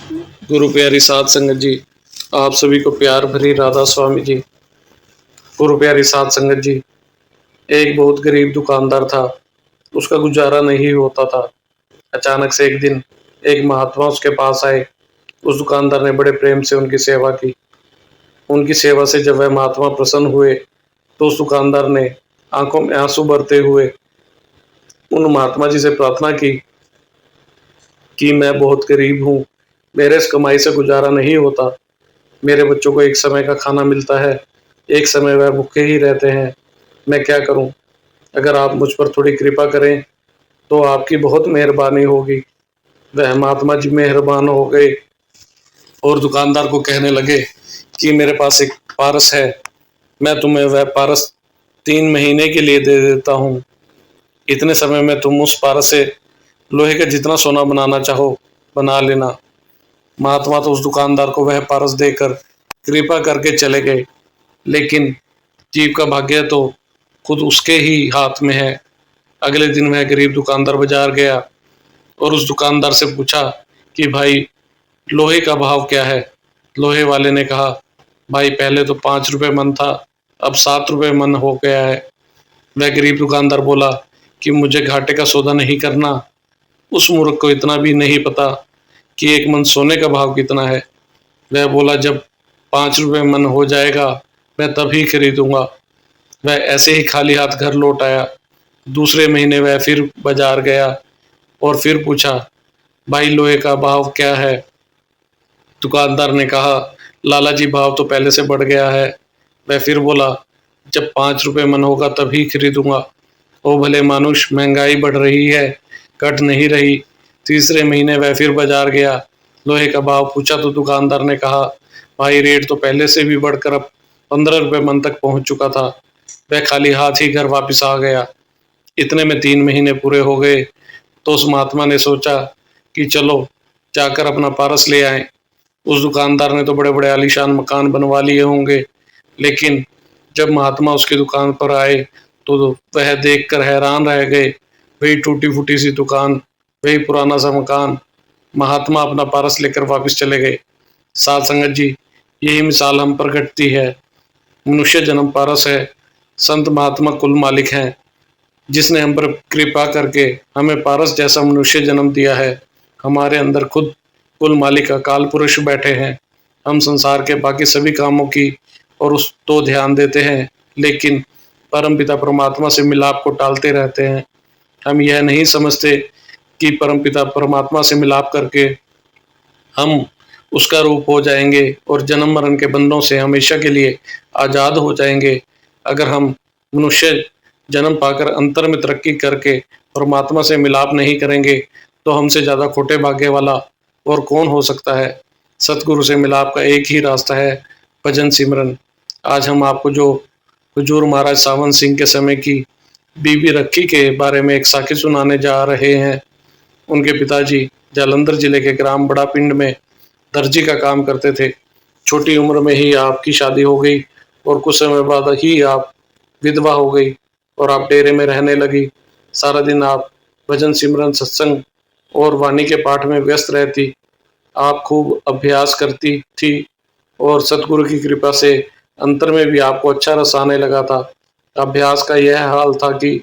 गुरु प्यारी साध संगत जी, आप सभी को प्यार भरी राधा स्वामी जी। गुरु प्यारी साध संगत जी, एक बहुत गरीब दुकानदार था। उसका गुजारा नहीं होता था। अचानक से एक दिन एक महात्मा उसके पास आए। उस दुकानदार ने बड़े प्रेम से उनकी सेवा की। उनकी सेवा से जब वह महात्मा प्रसन्न हुए तो उस दुकानदार ने आंखों में आंसू भरते हुए उन महात्मा जी से प्रार्थना की कि मैं बहुत गरीब हूँ, मेरे इस कमाई से गुजारा नहीं होता। मेरे बच्चों को एक समय का खाना मिलता है, एक समय वह भूखे ही रहते हैं। मैं क्या करूं? अगर आप मुझ पर थोड़ी कृपा करें तो आपकी बहुत मेहरबानी होगी। वह महात्मा जी मेहरबान हो गए और दुकानदार को कहने लगे कि मेरे पास एक पारस है, मैं तुम्हें वह पारस 3 महीने के लिए दे देता हूँ। इतने समय में तुम उस पारस से लोहे का जितना सोना बनाना चाहो बना लेना। महात्मा तो उस दुकानदार को वह पारस देकर कृपा करके चले गए, लेकिन जीव का भाग्य तो खुद उसके ही हाथ में है। अगले दिन वह गरीब दुकानदार बाजार गया और उस दुकानदार से पूछा कि भाई, लोहे का भाव क्या है? लोहे वाले ने कहा, भाई पहले तो 5 रुपए मन था, अब 7 रुपए मन हो गया है। वह गरीब दुकानदार बोला कि मुझे घाटे का सौदा नहीं करना। उस मूर्ख को इतना भी नहीं पता कि एक मन सोने का भाव कितना है। वह बोला, जब 5 रुपए मन हो जाएगा मैं तभी खरीदूंगा। वह ऐसे ही खाली हाथ घर लौट आया। दूसरे महीने वह फिर बाजार गया और फिर पूछा, भाई लोहे का भाव क्या है? दुकानदार ने कहा, लाला जी भाव तो पहले से बढ़ गया है। वह फिर बोला, जब 5 रुपए मन होगा तभी खरीदूंगा। ओ भले मानुष, महंगाई बढ़ रही है, घट नहीं रही। तीसरे महीने वह फिर बाजार गया। लोहे का भाव पूछा तो दुकानदार ने कहा, भाई रेट तो पहले से भी बढ़कर अब 15 रुपए मन तक पहुंच चुका था। वह खाली हाथ ही घर वापिस आ गया। इतने में 3 महीने पूरे हो गए तो उस महात्मा ने सोचा कि चलो जाकर अपना पारस ले आए। उस दुकानदार ने तो बड़े बड़े आलीशान मकान बनवा लिए होंगे, लेकिन जब महात्मा उसकी दुकान पर आए तो वह देखकर हैरान रह गए। वही टूटी फूटी सी दुकान, वही पुराना सा मकान। महात्मा अपना पारस लेकर वापस चले गए। साध संगत जी, यही मिसाल हम पर घटती है। मनुष्य जन्म पारस है, संत महात्मा कुल मालिक हैं। जिसने हम पर कृपा करके हमें पारस जैसा मनुष्य जन्म दिया है। हमारे अंदर खुद कुल मालिक अकाल पुरुष बैठे हैं। हम संसार के बाकी सभी कामों की और उस तो ध्यान देते हैं, लेकिन परमपिता परमात्मा से मिलाप को टालते रहते हैं। हम यह नहीं समझते कि परमपिता परमात्मा से मिलाप करके हम उसका रूप हो जाएंगे और जन्म मरण के बंधनों से हमेशा के लिए आज़ाद हो जाएंगे। अगर हम मनुष्य जन्म पाकर अंतर में तरक्की करके परमात्मा से मिलाप नहीं करेंगे तो हमसे ज़्यादा खोटे भाग्य वाला और कौन हो सकता है। सतगुरु से मिलाप का एक ही रास्ता है, भजन सिमरन। आज हम आपको जो हुजूर महाराज सावंत सिंह के समय की बीबी रखी के बारे में एक साखी सुनाने जा रहे हैं। उनके पिताजी जालंधर जिले के ग्राम बड़ा पिंड में दर्जी का काम करते थे। छोटी उम्र में ही आपकी शादी हो गई और कुछ समय बाद ही आप विधवा हो गई और आप डेरे में रहने लगी। सारा दिन आप भजन सिमरन सत्संग और वाणी के पाठ में व्यस्त रहती। आप खूब अभ्यास करती थी और सतगुरु की कृपा से अंतर में भी आपको अच्छा रस आने लगा था। अभ्यास का यह हाल था कि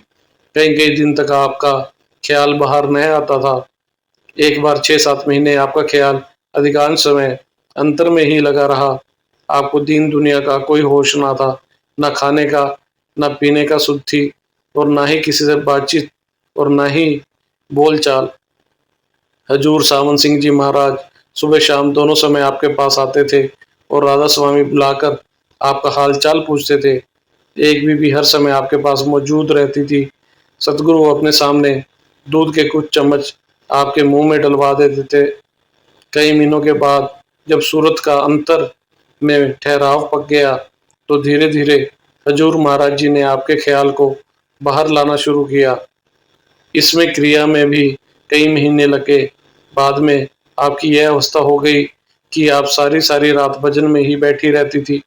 कई कई दिन तक आपका ख्याल बाहर नहीं आता था। एक बार 6-7 महीने आपका ख्याल अधिकांश समय अंतर में ही लगा रहा। आपको दीन दुनिया का कोई होश ना था, न खाने का न पीने का सुध थी और ना ही किसी से बातचीत और ना ही बोलचाल। हजूर सावंत सिंह जी महाराज सुबह शाम दोनों समय आपके पास आते थे और राधा स्वामी बुलाकर आपका हाल चाल पूछते थे। एक बीबी हर समय आपके पास मौजूद रहती थी। सतगुरु अपने सामने दूध के कुछ चम्मच आपके मुंह में डलवा देते थे। कई महीनों के बाद जब सूरत का अंतर में ठहराव पक गया तो धीरे धीरे हजूर महाराज जी ने आपके ख्याल को बाहर लाना शुरू किया। इसमें क्रिया में भी कई महीने लगे। बाद में आपकी यह अवस्था हो गई कि आप सारी सारी रात भजन में ही बैठी रहती थी।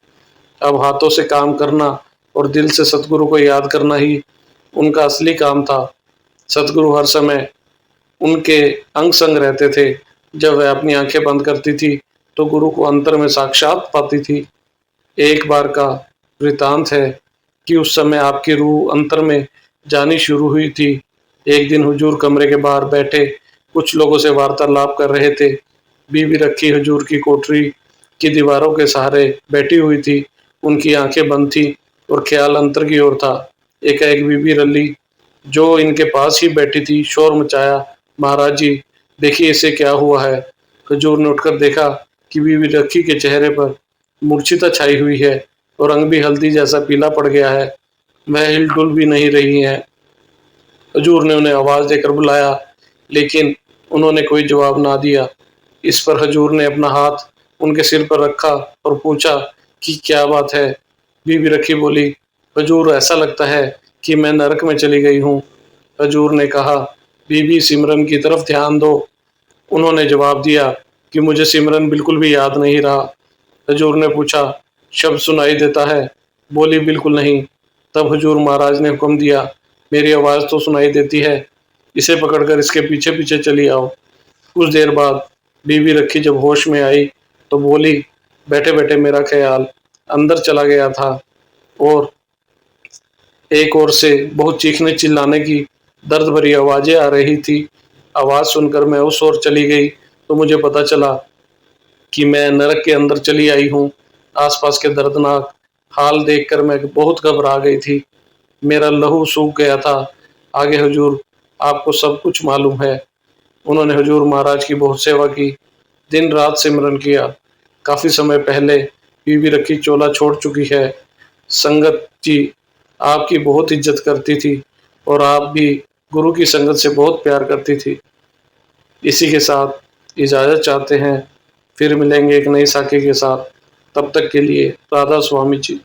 अब हाथों से काम करना और दिल से सतगुरु को याद करना ही उनका असली काम था। सतगुरु हर समय उनके अंग संग रहते थे जब वह अपनी आंखें बंद करती थी तो गुरु को अंतर में साक्षात पाती थी। एक बार का वृतांत है कि उस समय आपकी रूह अंतर में जानी शुरू हुई थी। एक दिन हुजूर कमरे के बाहर बैठे कुछ लोगों से वार्तालाप कर रहे थे। बीवी रखी हुजूर की कोठरी की दीवारों के सहारे बैठी हुई थी। उनकी आंखें बंद थी और ख्याल अंतर की ओर था। एकाएक बीबी रली जो इनके पास ही बैठी थी शोर मचाया, महाराज जी देखिए इसे क्या हुआ है। हुजूर ने उठकर देखा कि बीवी रखी के चेहरे पर मूर्छिता छाई हुई है और रंग भी हल्दी जैसा पीला पड़ गया है। वह हिलडुल भी नहीं रही है। हजूर ने उन्हें आवाज देकर बुलाया लेकिन उन्होंने कोई जवाब ना दिया। इस पर हजूर ने अपना हाथ उनके सिर पर रखा और पूछा कि क्या बात है। बीबी रखी बोली, हजूर ऐसा लगता है कि मैं नरक में चली गई हूँ। हजूर ने कहा, बीबी सिमरन की तरफ ध्यान दो। उन्होंने जवाब दिया कि मुझे सिमरन बिल्कुल भी याद नहीं रहा। हजूर ने पूछा, शब्द सुनाई देता है। बोली, बिल्कुल नहीं। तब हजूर महाराज ने हुक्म दिया, मेरी आवाज़ तो सुनाई देती है, इसे पकड़कर इसके पीछे पीछे चली आओ। कुछ देर बाद बीवी रखी जब होश में आई तो बोली, बैठे बैठे मेरा ख्याल अंदर चला गया था और एक ओर से बहुत चीखने चिल्लाने की दर्द भरी आवाजें आ रही थी। आवाज सुनकर मैं उस ओर चली गई तो मुझे पता चला कि मैं नरक के अंदर चली आई हूँ। आसपास के दर्दनाक हाल देखकर मैं बहुत घबरा गई थी। मेरा लहू सूख गया था। आगे हुजूर आपको सब कुछ मालूम है। उन्होंने हुजूर महाराज की बहुत सेवा की, दिन रात सिमरन किया। काफी समय पहले बीवी रखी चोला छोड़ चुकी है। संगत जी आपकी बहुत इज्जत करती थी और आप भी गुरु की संगत से बहुत प्यार करती थी। इसी के साथ इजाजत चाहते हैं, फिर मिलेंगे एक नई साखी के साथ। तब तक के लिए राधा स्वामी जी।